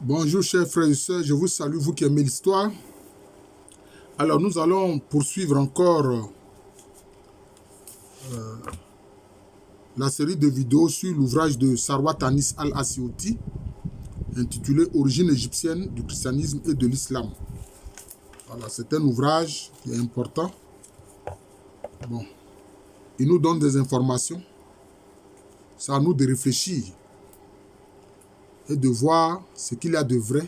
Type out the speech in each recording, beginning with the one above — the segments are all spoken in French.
Bonjour chers frères et sœurs, je vous salue, vous qui aimez l'histoire. Alors nous allons poursuivre encore la série de vidéos sur l'ouvrage de Sarwat Anis Al-Asyouti intitulé Origine égyptienne du christianisme et de l'islam. Voilà, c'est un ouvrage qui est important. Bon, il nous donne des informations. C'est à nous de réfléchir et de voir ce qu'il y a de vrai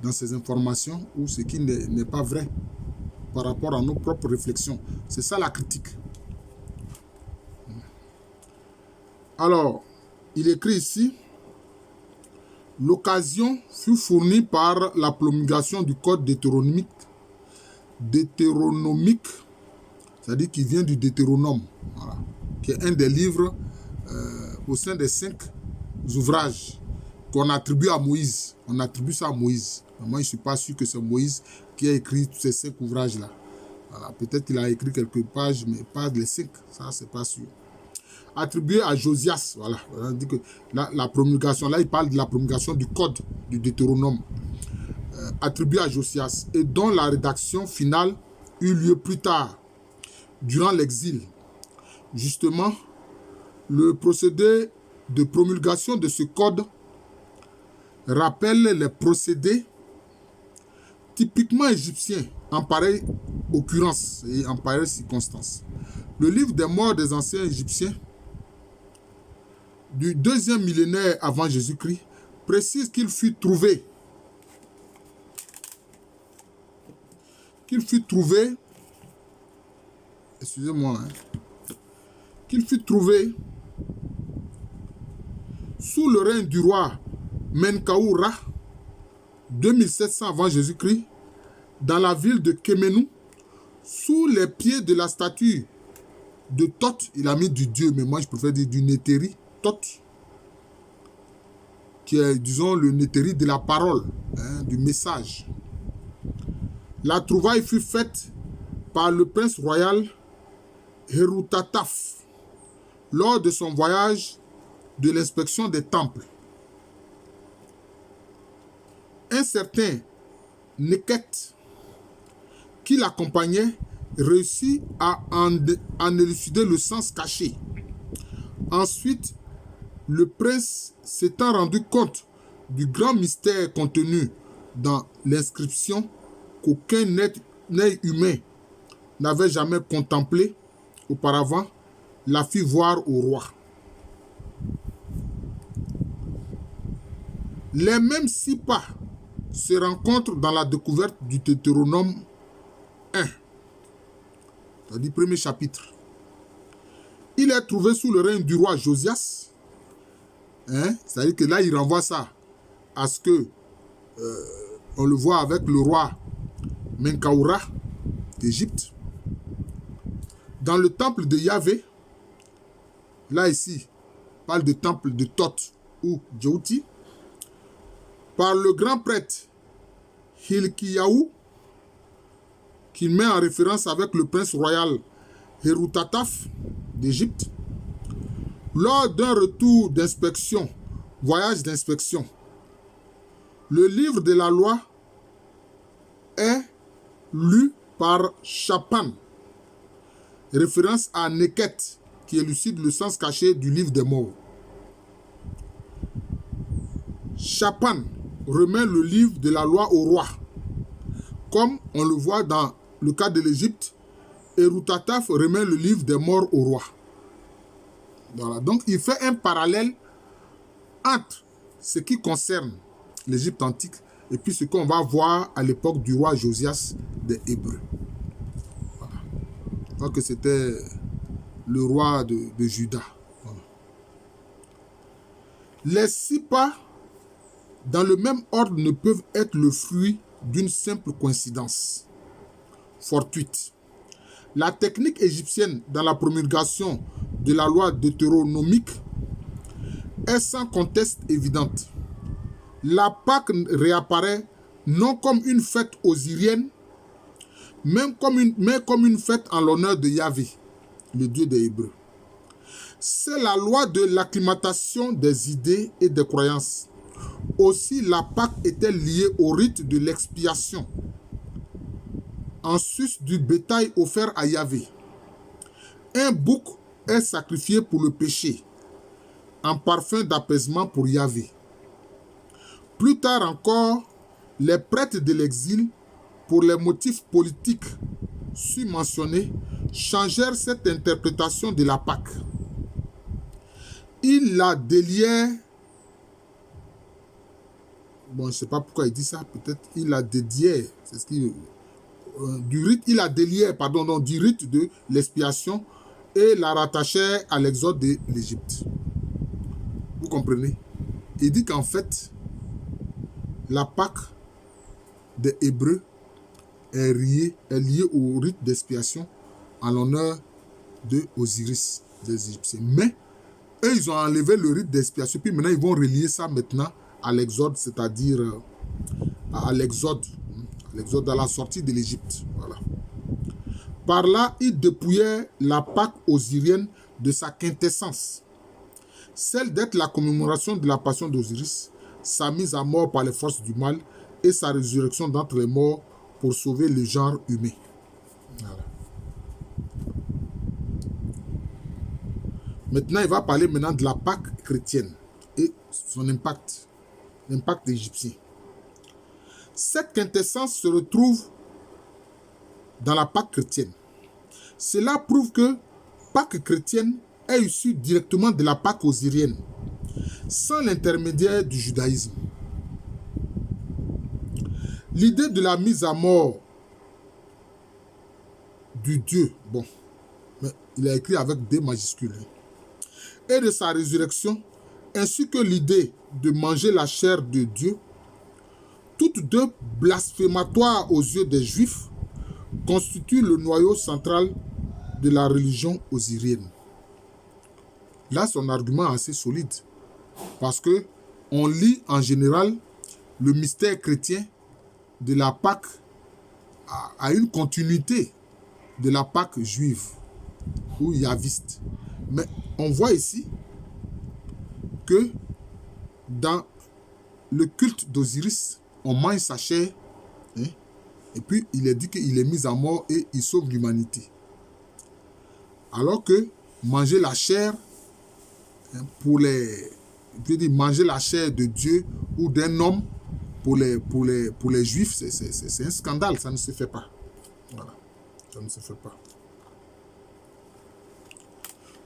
dans ces informations ou ce qui n'est pas vrai par rapport à nos propres réflexions. C'est ça la critique. Alors, il écrit ici, l'occasion fut fournie par la promulgation du code deutéronomique, c'est-à-dire qui vient du Deutéronome, voilà, qui est un des livres au sein des 5 ouvrages qu'on attribue à Moïse. On attribue ça à Moïse. Moi, je ne suis pas sûr que c'est Moïse qui a écrit tous ces 5 ouvrages-là. Voilà, peut-être qu'il a écrit quelques pages, mais pas les 5. Ça, c'est pas sûr. Attribué à Josias. Voilà. On dit que la promulgation, là, il parle de la promulgation du code du Deutéronome. Attribué à Josias. Et dont la rédaction finale eut lieu plus tard, durant l'exil. Justement, le procédé de promulgation de ce code rappelle les procédés typiquement égyptiens en pareille occurrence et en pareille circonstance. Le livre des morts des anciens égyptiens du 2e millénaire avant Jésus-Christ précise qu'il fut trouvé sous le règne du roi Menkaoura, 2700 avant Jésus-Christ, dans la ville de Kéménou, sous les pieds de la statue de Thoth. Il a mis du dieu, mais moi je préfère dire du Néthéri, Thoth, qui est, disons, le Néthéri de la parole, du message. La trouvaille fut faite par le prince royal Herutataf lors de son voyage de l'inspection des temples. Un certain Neket, qui l'accompagnait, réussit à en élucider le sens caché. Ensuite, le prince s'étant rendu compte du grand mystère contenu dans l'inscription qu'aucun œil humain n'avait jamais contemplé auparavant, la fit voir au roi. Les mêmes 6 pas se rencontrent dans la découverte du Deutéronome 1, c'est-à-dire premier chapitre. Il est trouvé sous le règne du roi Josias, c'est-à-dire que là il renvoie ça à ce que on le voit avec le roi Menkaoura d'Égypte. Dans le temple de Yahvé, là ici, parle du temple de Thoth ou Djouti, par le grand prêtre Hilkiyahu, qui met en référence avec le prince royal Herutataf d'Égypte, lors d'un retour d'inspection, voyage d'inspection, le livre de la loi est lu par Shaphan, référence à Neket, qui élucide le sens caché du livre des morts. Shaphan remet le livre de la loi au roi, comme on le voit dans le cas de l'Égypte. Herutataf remet le livre des morts au roi. Voilà. Donc il fait un parallèle entre ce qui concerne l'Égypte antique et puis ce qu'on va voir à l'époque du roi Josias des Hébreux. Voilà. Donc c'était le roi de Juda. Voilà. Les 6 pas dans le même ordre ne peuvent être le fruit d'une simple coïncidence fortuite. La technique égyptienne dans la promulgation de la loi deutéronomique est sans conteste évidente. La Pâque réapparaît non comme une fête osirienne, mais comme une fête en l'honneur de Yahvé, le Dieu des Hébreux. C'est la loi de l'acclimatation des idées et des croyances Aussi, la Pâque était liée au rite de l'expiation, en sus du bétail offert à Yahvé. Un bouc est sacrifié pour le péché, en parfum d'apaisement pour Yahvé. Plus tard encore, les prêtres de l'exil, pour les motifs politiques submentionnés, changèrent cette interprétation de la Pâque. Ils la délièrent. Bon, je ne sais pas pourquoi il dit ça, peut-être il la dédiait. C'est ce qu'il du rite, il la déliait, pardon, non, du rite de l'expiation et la rattachait à l'exode de l'Égypte. Vous comprenez? Il dit qu'en fait, la Pâque des Hébreux est liée au rite d'expiation en l'honneur de Osiris des Égyptiens. Mais eux, ils ont enlevé le rite d'expiation, puis maintenant ils vont relier ça maintenant à l'exode, c'est-à-dire à l'exode à la sortie de l'Égypte. Voilà. Par là, ils dépouillaient la Pâque osirienne de sa quintessence, celle d'être la commémoration de la passion d'Osiris, sa mise à mort par les forces du mal et sa résurrection d'entre les morts pour sauver le genre humain. Voilà. Maintenant, il va parler maintenant de la Pâque chrétienne et son impact, l'impact égyptien. Cette quintessence se retrouve dans la Pâque chrétienne. Cela prouve que Pâque chrétienne est issue directement de la Pâque osirienne, sans l'intermédiaire du judaïsme. L'idée de la mise à mort du Dieu, bon, mais il a écrit avec D majuscules, et de sa résurrection, ainsi que l'idée de manger la chair de Dieu, toutes deux blasphématoires aux yeux des Juifs, constituent le noyau central de la religion osirienne. Là, son argument est assez solide, parce que on lit en général le mystère chrétien de la Pâque à une continuité de la Pâque juive ou yaviste. Mais on voit ici que dans le culte d'Osiris, on mange sa chair, hein, et puis il est dit qu'il est mis à mort et il sauve l'humanité. Alors que manger la chair, hein, manger la chair de Dieu ou d'un homme, pour les Juifs, c'est un scandale, ça ne se fait pas. Voilà, ça ne se fait pas.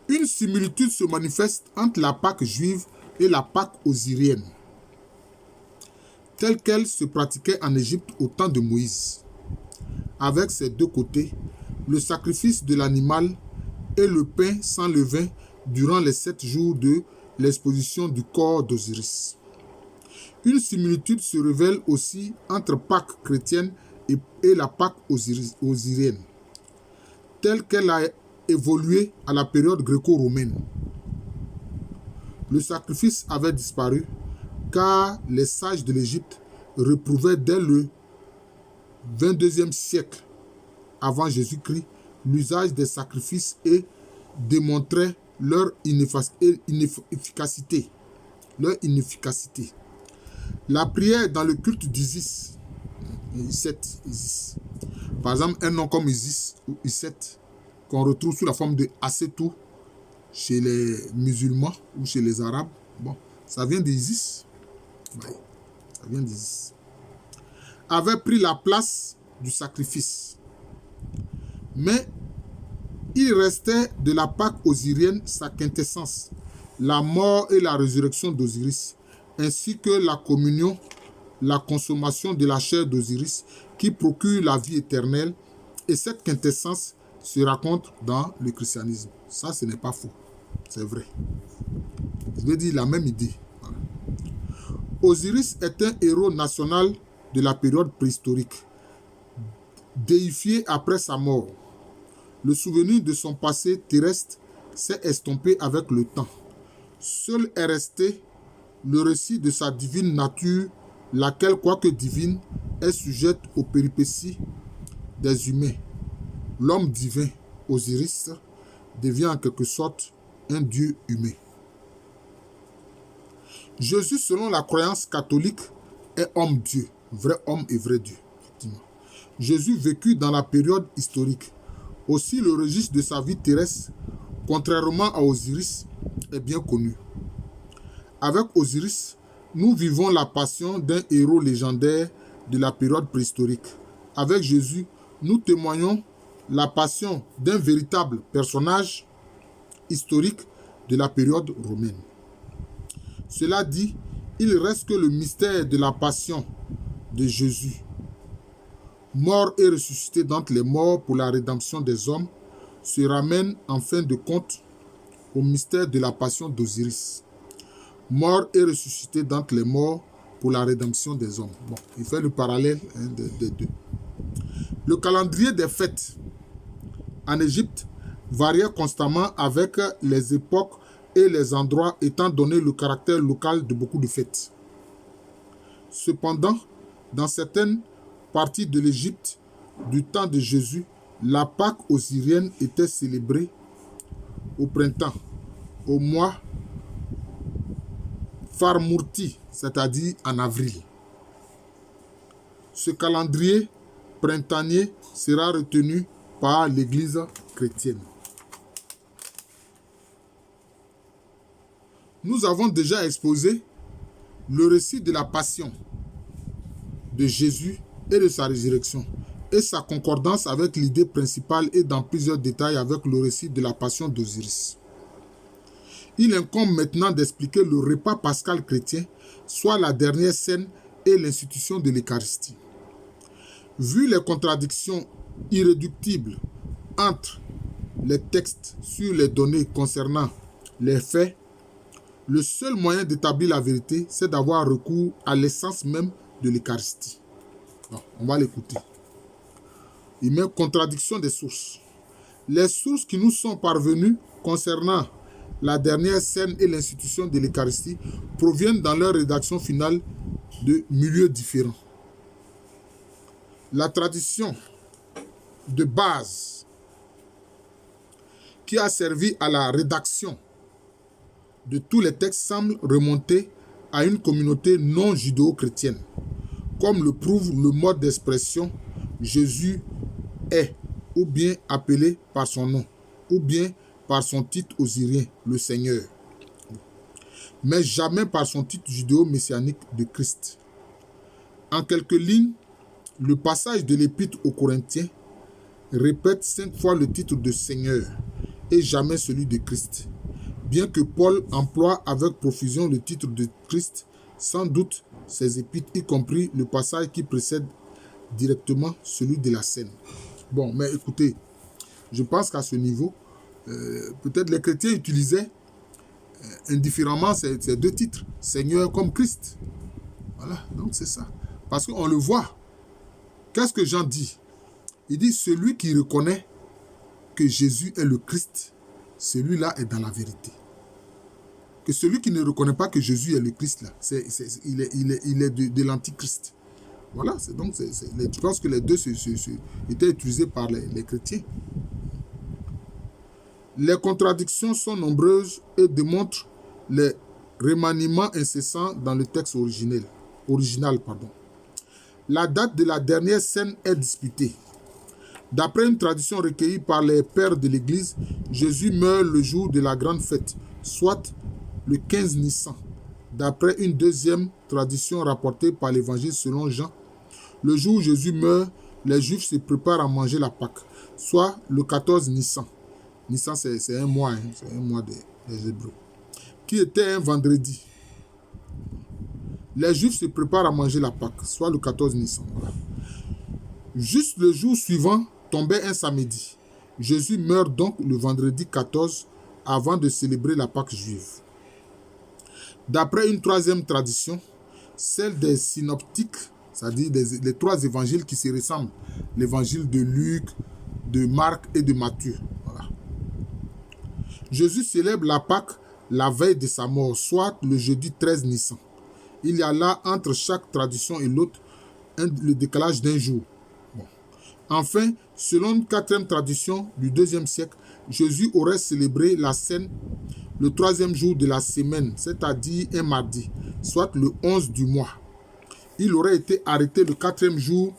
Une similitude se manifeste entre la Pâque juive et la Pâque osirienne, telle qu'elle se pratiquait en Égypte au temps de Moïse, avec ses deux côtés, le sacrifice de l'animal et le pain sans levain durant les 7 jours de l'exposition du corps d'Osiris. Une similitude se révèle aussi entre Pâque chrétienne et la Pâque osirienne, telle qu'elle a évolué à la période gréco-romaine. Le sacrifice avait disparu car les sages de l'Égypte réprouvaient dès le 22e siècle avant Jésus-Christ l'usage des sacrifices et démontraient leur inefficacité. La prière dans le culte d'Isis, Isis. Par exemple, un nom comme Isis ou Iset, qu'on retrouve sous la forme de Assetou chez les musulmans ou chez les arabes, bon, ça vient d'Isis. Ouais, ça vient d'Isis. Avait pris la place du sacrifice. Mais il restait de la Pâque osirienne sa quintessence, la mort et la résurrection d'Osiris, ainsi que la communion, la consommation de la chair d'Osiris qui procure la vie éternelle, et cette quintessence se raconte dans le christianisme. Ça, ce n'est pas faux, c'est vrai. Je veux dire la même idée. Voilà. Osiris est un héros national de la période préhistorique, déifié après sa mort. Le souvenir de son passé terrestre s'est estompé avec le temps. Seul est resté le récit de sa divine nature, laquelle, quoique divine, est sujette aux péripéties des humains. L'homme divin, Osiris, devient en quelque sorte un dieu humain. Jésus, selon la croyance catholique, est homme-dieu, vrai homme et vrai Dieu. Effectivement. Jésus vécut dans la période historique. Aussi, le registre de sa vie terrestre, contrairement à Osiris, est bien connu. Avec Osiris, nous vivons la passion d'un héros légendaire de la période préhistorique. Avec Jésus, nous témoignons la passion d'un véritable personnage historique de la période romaine. Cela dit, il reste que le mystère de la passion de Jésus, mort et ressuscité d'entre les morts pour la rédemption des hommes, se ramène en fin de compte au mystère de la passion d'Osiris, mort et ressuscité d'entre les morts pour la rédemption des hommes. Bon, il fait le parallèle des deux. Le calendrier des fêtes en Égypte variait constamment avec les époques et les endroits, étant donné le caractère local de beaucoup de fêtes. Cependant, dans certaines parties de l'Égypte du temps de Jésus, la Pâque osirienne était célébrée au printemps, au mois Farmurti, c'est-à-dire en avril. Ce calendrier printanier sera retenu par l'Église chrétienne. Nous avons déjà exposé le récit de la passion de Jésus et de sa résurrection, et sa concordance avec l'idée principale et dans plusieurs détails avec le récit de la passion d'Osiris. Il incombe maintenant d'expliquer le repas pascal chrétien, soit la dernière scène et l'institution de l'Eucharistie. Vu les contradictions irréductibles entre les textes sur les données concernant les faits, le seul moyen d'établir la vérité, c'est d'avoir recours à l'essence même de l'Eucharistie. On va l'écouter. Il met contradiction des sources. Les sources qui nous sont parvenues concernant la dernière scène et l'institution de l'Eucharistie proviennent dans leur rédaction finale de milieux différents. La tradition de base qui a servi à la rédaction de tous les textes semble remonter à une communauté non judéo-chrétienne, comme le prouve le mode d'expression « Jésus est » ou bien appelé par son nom, ou bien par son titre osirien, le Seigneur, mais jamais par son titre judéo-messianique de Christ. En quelques lignes, le passage de l'Épître aux Corinthiens répète 5 fois le titre de Seigneur et jamais celui de Christ. Bien que Paul emploie avec profusion le titre de Christ, sans doute ses épîtres, y compris le passage qui précède directement celui de la scène. Bon, mais écoutez, je pense qu'à ce niveau, peut-être les chrétiens utilisaient indifféremment ces deux titres, Seigneur comme Christ. Voilà, donc c'est ça. Parce qu'on le voit. Qu'est-ce que Jean dit? Il dit, celui qui reconnaît que Jésus est le Christ, celui-là est dans la vérité. Que celui qui ne reconnaît pas que Jésus est le Christ, là, il est de l'antichrist. Voilà, je pense que les deux étaient utilisés par les chrétiens. Les contradictions sont nombreuses et démontrent les remaniements incessants dans le texte original. La date de la dernière scène est disputée. D'après une tradition recueillie par les pères de l'Église, Jésus meurt le jour de la grande fête, soit le 15 Nissan. D'après une deuxième tradition rapportée par l'Évangile selon Jean, le jour où Jésus meurt, les Juifs se préparent à manger la Pâque, soit le 14 Nissan. Nissan, c'est un mois, c'est un mois des Hébreux, qui était un vendredi. Les Juifs se préparent à manger la Pâque, soit le 14 Nissan. Voilà. Juste le jour suivant tombait un samedi. Jésus meurt donc le vendredi 14 avant de célébrer la Pâque juive. D'après une troisième tradition, celle des synoptiques, c'est-à-dire les 3 évangiles qui se ressemblent, l'évangile de Luc, de Marc et de Matthieu. Voilà. Jésus célèbre la Pâque la veille de sa mort, soit le jeudi 13 Nissan. Il y a là, entre chaque tradition et l'autre, le décalage d'un jour. Bon. Enfin, selon une 4e tradition du 2e siècle, Jésus aurait célébré la scène le troisième jour de la semaine, c'est-à-dire un mardi, soit le 11 du mois. Il aurait été arrêté le quatrième jour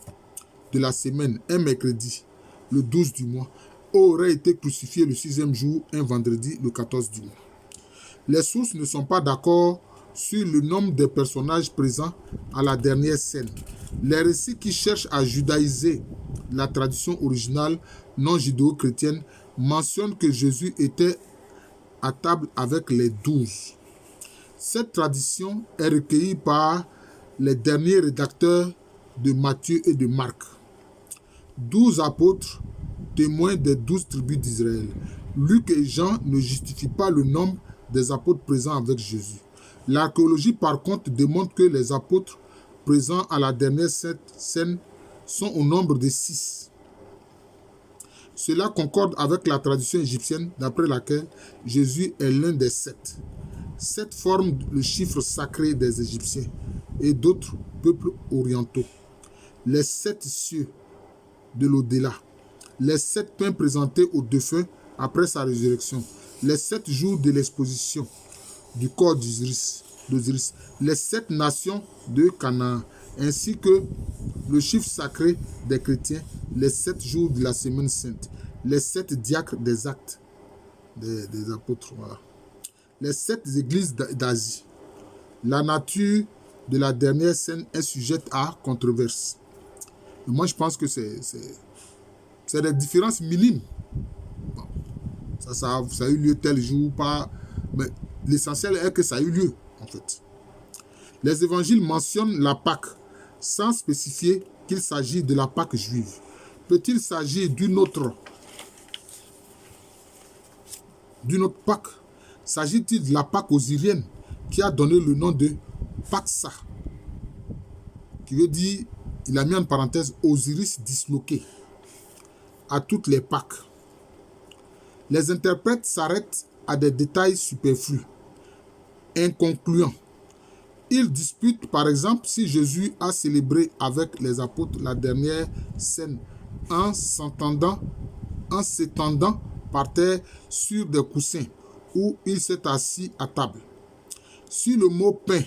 de la semaine, un mercredi, le 12 du mois, aurait été crucifié le sixième jour, un vendredi, le 14 du mois. Les sources ne sont pas d'accord sur le nombre de personnages présents à la dernière scène. Les récits qui cherchent à judaïser la tradition originale non judéo-chrétienne mentionnent que Jésus était à table avec les 12. Cette tradition est recueillie par les derniers rédacteurs de Matthieu et de Marc. 12 apôtres, témoins des 12 tribus d'Israël. Luc et Jean ne justifient pas le nombre des apôtres présents avec Jésus. L'archéologie, par contre, démontre que les apôtres présents à la dernière scène sont au nombre de 6. Cela concorde avec la tradition égyptienne d'après laquelle Jésus est l'un des 7. 7 forme le chiffre sacré des Égyptiens et d'autres peuples orientaux. Les 7 cieux de l'au-delà, les 7 pains présentés aux défunts après sa résurrection, les 7 jours de l'exposition du corps d'Osiris, les 7 nations de Canaan, ainsi que le chiffre sacré des chrétiens, les 7 jours de la semaine sainte, les 7 diacres des actes des apôtres, voilà. Les 7 églises d'Asie. La nature de la dernière scène est sujette à controverse. Et moi, je pense que c'est des différences minimes. Bon, ça a eu lieu tel jour, pas. Mais l'essentiel est que ça a eu lieu, en fait. Les évangiles mentionnent la Pâque sans spécifier qu'il s'agit de la Pâque juive. Peut-il s'agir d'une autre Pâque? S'agit-il de la Pâque osirienne qui a donné le nom de Paxa, qui veut dire, il a mis en parenthèse, Osiris disloqué, à toutes les Pâques. Les interprètes s'arrêtent à des détails superflus, inconcluants. Ils disputent par exemple si Jésus a célébré avec les apôtres la dernière scène en s'étendant par terre sur des coussins où il s'est assis à table. Si le mot pain,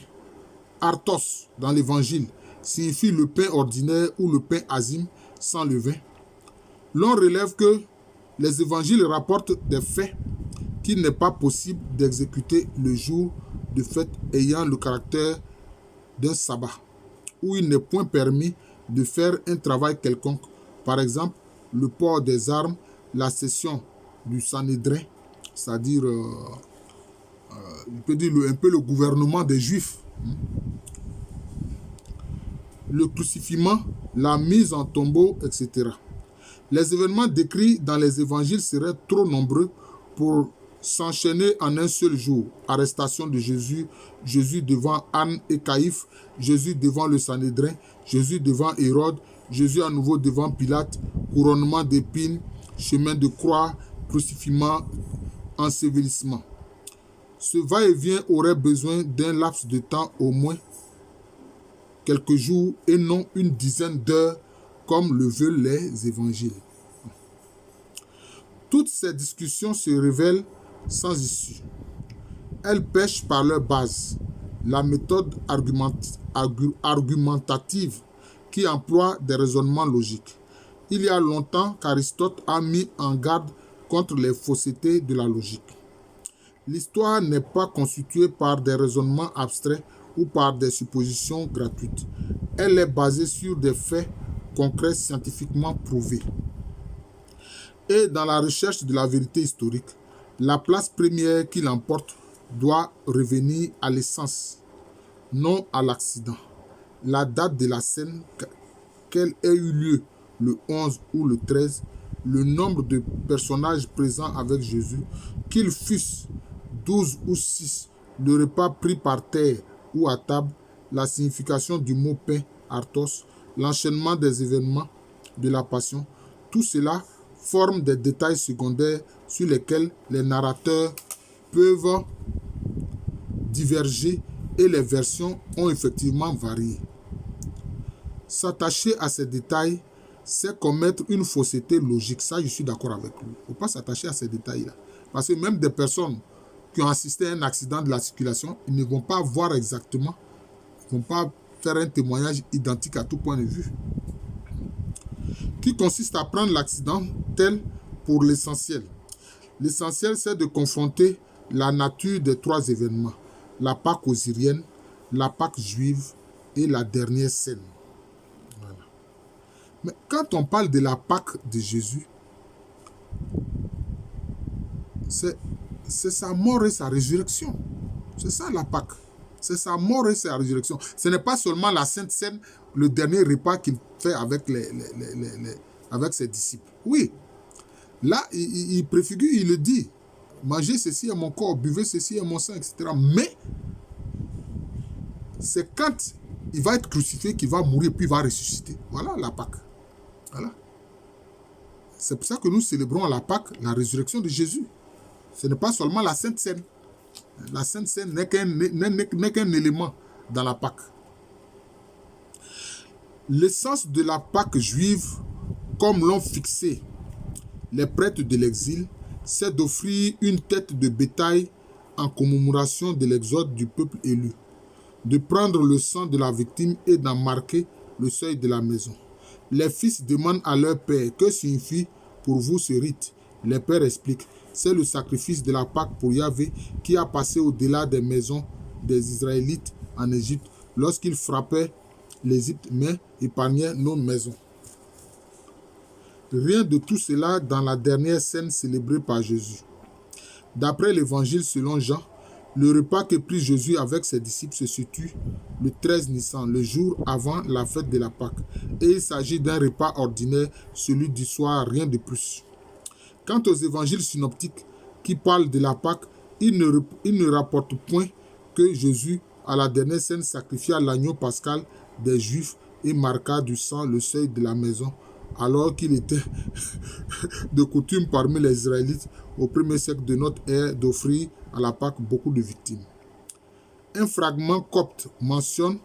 artos, dans l'évangile, signifie le pain ordinaire ou le pain azim sans levain, l'on relève que les évangiles rapportent des faits qu'il n'est pas possible d'exécuter le jour de fête ayant le caractère d'un sabbat, où il n'est point permis de faire un travail quelconque, par exemple le port des armes, la session du Sanhédrin, c'est-à-dire on peut dire un peu le gouvernement des Juifs, le crucifixion, la mise en tombeau, etc. Les événements décrits dans les évangiles seraient trop nombreux pour s'enchaîner en un seul jour. Arrestation de Jésus, Jésus devant Anne et Caïphe, Jésus devant le Sanhédrin, Jésus devant Hérode, Jésus à nouveau devant Pilate, couronnement d'épines, chemin de croix, crucifixion, ensevelissement. Ce va-et-vient aurait besoin d'un laps de temps au moins quelques jours et non une dizaine d'heures comme le veulent les évangiles. Toutes ces discussions se révèlent sans issue. Elles pêchent par leur base, la méthode argumentative qui emploie des raisonnements logiques. Il y a longtemps qu'Aristote a mis en garde contre les faussetés de la logique. L'histoire n'est pas constituée par des raisonnements abstraits ou par des suppositions gratuites. Elle est basée sur des faits concrets scientifiquement prouvés. Et dans la recherche de la vérité historique, la place première qui l'emporte doit revenir à l'essence, non à l'accident. La date de la scène, qu'elle ait eu lieu le 11 ou le 13, le nombre de personnages présents avec Jésus, qu'ils fussent 12 ou 6, le repas pris par terre ou à table, la signification du mot pain, artos, l'enchaînement des événements de la passion, tout cela forme des détails secondaires sur lesquels les narrateurs peuvent diverger et les versions ont effectivement varié. S'attacher à ces détails, c'est commettre une fausseté logique. Ça, je suis d'accord avec lui. Il ne faut pas s'attacher à ces détails-là. Parce que même des personnes qui ont assisté à un accident de la circulation, ils ne vont pas voir exactement, ils ne vont pas faire un témoignage identique à tout point de vue, qui consiste à prendre l'accident tel pour l'essentiel. L'essentiel, c'est de confronter la nature des trois événements, la Pâque osirienne, la Pâque juive et la dernière scène. Voilà. Mais quand on parle de la Pâque de Jésus, c'est sa mort et sa résurrection. C'est ça la Pâque. C'est sa mort et sa résurrection. Ce n'est pas seulement la Sainte Seine, le dernier repas qu'il fait avec, avec ses disciples. Oui, là, il préfigure, il le dit. Mangez ceci à mon corps, buvez ceci à mon sang, etc. Mais, c'est quand il va être crucifié qu'il va mourir, puis il va ressusciter. Voilà la Pâque. Voilà. C'est pour ça que nous célébrons à la Pâque la résurrection de Jésus. Ce n'est pas seulement la Sainte Seine. La Sainte Seine n'est qu'un élément dans la Pâque. L'essence de la Pâque juive, comme l'ont fixé les prêtres de l'exil, c'est d'offrir une tête de bétail en commémoration de l'exode du peuple élu, de prendre le sang de la victime et d'en marquer le seuil de la maison. Les fils demandent à leur père: que signifie pour vous ce rite? Les pères expliquent: c'est le sacrifice de la Pâque pour Yahvé qui a passé au-delà des maisons des Israélites en Égypte lorsqu'il frappait l'Égypte, mais épargnait nos maisons. Rien de tout cela dans la dernière scène célébrée par Jésus. D'après l'évangile selon Jean, le repas que prit Jésus avec ses disciples se situe le 13 Nissan, le jour avant la fête de la Pâque. Et il s'agit d'un repas ordinaire, celui du soir, rien de plus. Quant aux évangiles synoptiques qui parlent de la Pâque, ils ne rapportent point que Jésus, à la dernière scène, sacrifia l'agneau pascal des Juifs et marqua du sang le seuil de la maison, alors qu'il était de coutume parmi les Israélites au premier siècle de notre ère d'offrir à la Pâque beaucoup de victimes. Un fragment copte mentionne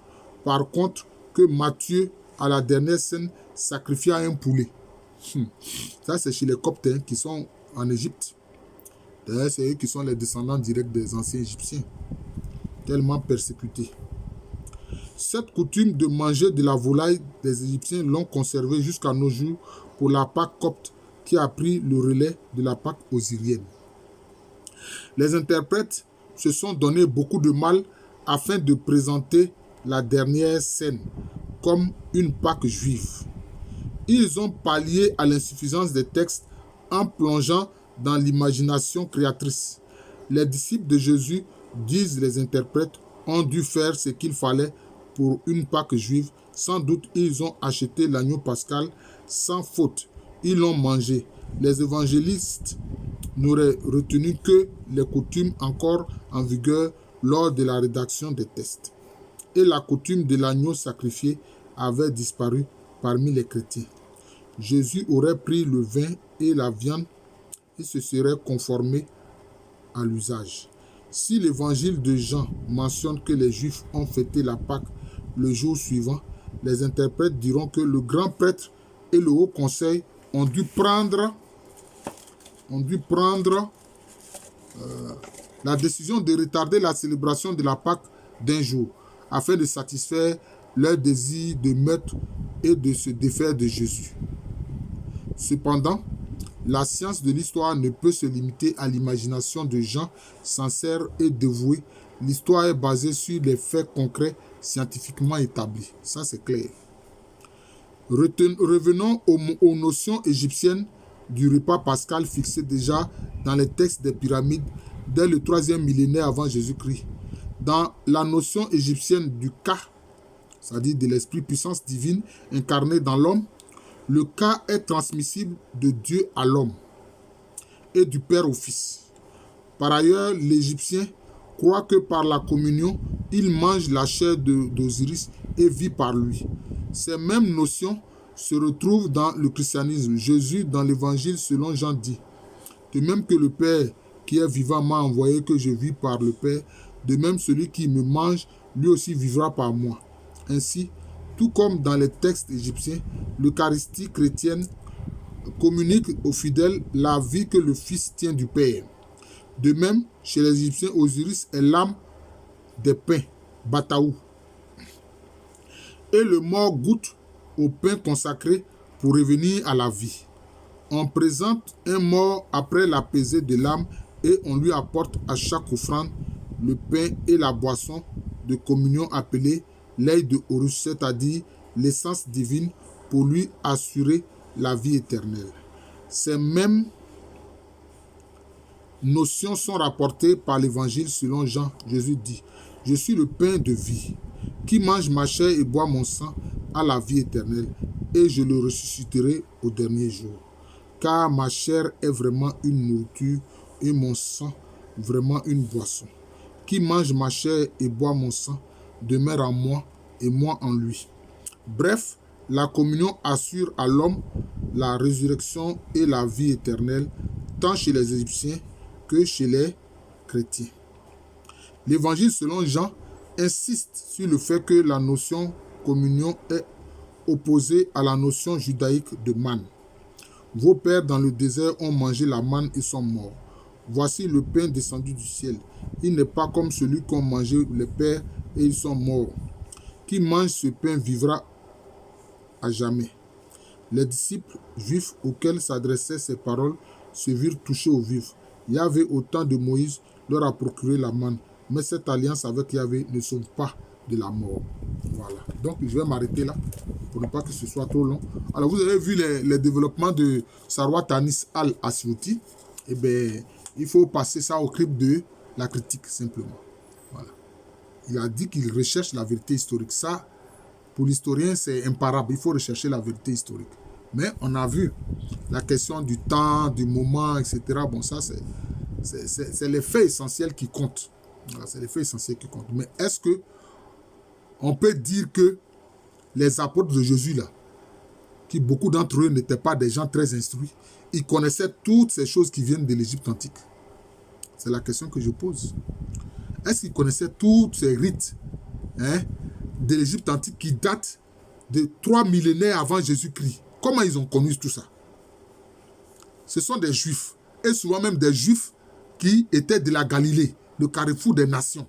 par contre que Matthieu, à la dernière scène, sacrifia un poulet. Ça, c'est chez les Coptes qui sont en Égypte. D'ailleurs, c'est eux qui sont les descendants directs des anciens Égyptiens, tellement persécutés. Cette coutume de manger de la volaille des Égyptiens l'ont conservée jusqu'à nos jours pour la Pâque copte qui a pris le relais de la Pâque osirienne. Les interprètes se sont donné beaucoup de mal afin de présenter la dernière scène comme une Pâque juive. Ils ont pallié à l'insuffisance des textes en plongeant dans l'imagination créatrice. Les disciples de Jésus, disent les interprètes, ont dû faire ce qu'il fallait pour une Pâque juive. Sans doute, ils ont acheté l'agneau pascal sans faute. Ils l'ont mangé. Les évangélistes n'auraient retenu que les coutumes encore en vigueur lors de la rédaction des textes. Et la coutume de l'agneau sacrifié avait disparu parmi les chrétiens. Jésus aurait pris le vin et la viande et se serait conformé à l'usage. Si l'évangile de Jean mentionne que les Juifs ont fêté la Pâque le jour suivant, les interprètes diront que le grand prêtre et le haut conseil ont dû prendre la décision de retarder la célébration de la Pâque d'un jour, afin de satisfaire leur désir de meurtre et de se défaire de Jésus. Cependant, la science de l'histoire ne peut se limiter à l'imagination de gens sincères et dévoués. L'histoire est basée sur des faits concrets scientifiquement établis. Ça, c'est clair. Revenons aux notions égyptiennes du repas pascal fixées déjà dans les textes des pyramides dès le 3e millénaire avant Jésus-Christ. Dans la notion égyptienne du Ka, c'est-à-dire de l'esprit puissance divine incarnée dans l'homme, le Ka est transmissible de Dieu à l'homme et du Père au Fils. Par ailleurs, l'Égyptien croit que par la communion, il mange la chair d'Osiris et vit par lui. Ces mêmes notions se retrouvent dans le christianisme. Jésus, dans l'évangile selon Jean, dit: de même que le Père qui est vivant m'a envoyé, que je vis par le Père, de même celui qui me mange, lui aussi vivra par moi. Ainsi, tout comme dans les textes égyptiens, l'Eucharistie chrétienne communique aux fidèles la vie que le Fils tient du Père. De même, chez les Égyptiens, Osiris est l'âme des pains, Bataou. Et le mort goûte au pain consacré pour revenir à la vie. On présente un mort après la pesée de l'âme et on lui apporte à chaque offrande le pain et la boisson de communion appelée l'œil de Horus, c'est-à-dire l'essence divine pour lui assurer la vie éternelle. Ces mêmes notions sont rapportées par l'évangile selon Jean. Jésus dit, « Je suis le pain de vie. Qui mange ma chair et boit mon sang a la vie éternelle, et je le ressusciterai au dernier jour. Car ma chair est vraiment une nourriture et mon sang vraiment une boisson. Qui mange ma chair et boit mon sang demeure en moi et moi en lui. » Bref, la communion assure à l'homme la résurrection et la vie éternelle, tant chez les Égyptiens que chez les chrétiens. L'évangile selon Jean insiste sur le fait que la notion communion est opposée à la notion judaïque de manne. Vos pères dans le désert ont mangé la manne et sont morts. Voici le pain descendu du ciel. Il n'est pas comme celui qu'ont mangé les pères et ils sont morts. Qui mange ce pain vivra à jamais. Les disciples juifs auxquels s'adressaient ces paroles se virent touchés au vif. Yahvé, au temps de Moïse, leur a procuré la manne. Mais cette alliance avec Yahvé ne sauve pas de la mort. Voilà. Donc, je vais m'arrêter là pour ne pas que ce soit trop long. Alors, vous avez vu les développements de Sarwar Tanis al-Asyouti. Eh bien, il faut passer ça au crible de la critique, simplement. Voilà. Il a dit qu'il recherche la vérité historique. Ça, pour l'historien, c'est imparable. Il faut rechercher la vérité historique. Mais on a vu la question du temps, du moment, etc. Bon, ça, c'est les faits essentiels qui comptent. Voilà, c'est les faits essentiels qui comptent. Mais est-ce que on peut dire que les apôtres de Jésus, là, qui beaucoup d'entre eux n'étaient pas des gens très instruits, ils connaissaient toutes ces choses qui viennent de l'Égypte antique? C'est la question que je pose. Est-ce qu'ils connaissaient tous ces rites de l'Égypte antique qui datent de 3 millénaires avant Jésus-Christ? Comment ils ont connu tout ça? Ce sont des Juifs, et souvent même des Juifs qui étaient de la Galilée, le carrefour des nations.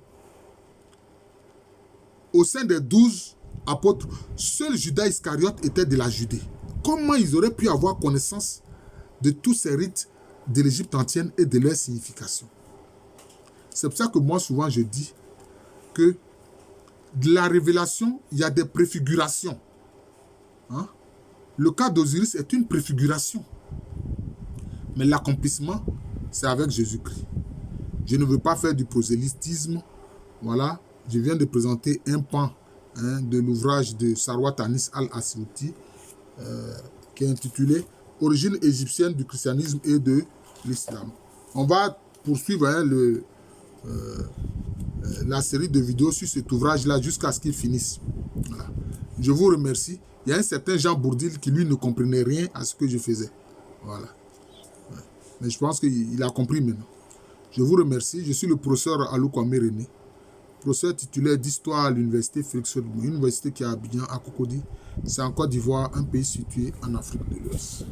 Au sein des 12 apôtres, seul Judas Iscariote était de la Judée. Comment ils auraient pu avoir connaissance de tous ces rites de l'Égypte ancienne et de leur signification? C'est pour ça que moi, souvent, je dis que de la révélation, il y a des préfigurations. Le cas d'Osiris est une préfiguration. Mais l'accomplissement, c'est avec Jésus-Christ. Je ne veux pas faire du prosélytisme. Voilà, je viens de présenter un pan de l'ouvrage de Sarwar Tanis al-Asyouti qui est intitulé « Origine égyptienne du christianisme et de l'islam ». On va poursuivre la série de vidéos sur cet ouvrage-là jusqu'à ce qu'il finisse. Voilà. Je vous remercie. Il y a un certain Jean Bourdil qui, lui, ne comprenait rien à ce que je faisais. Voilà. Ouais. Mais je pense qu'il a compris maintenant. Je vous remercie. Je suis le professeur Alou Kwame René, professeur titulaire d'histoire à l'université Félix Faure, une université qui est à Abidjan, à Cocody. C'est en Côte d'Ivoire, un pays situé en Afrique de l'Ouest.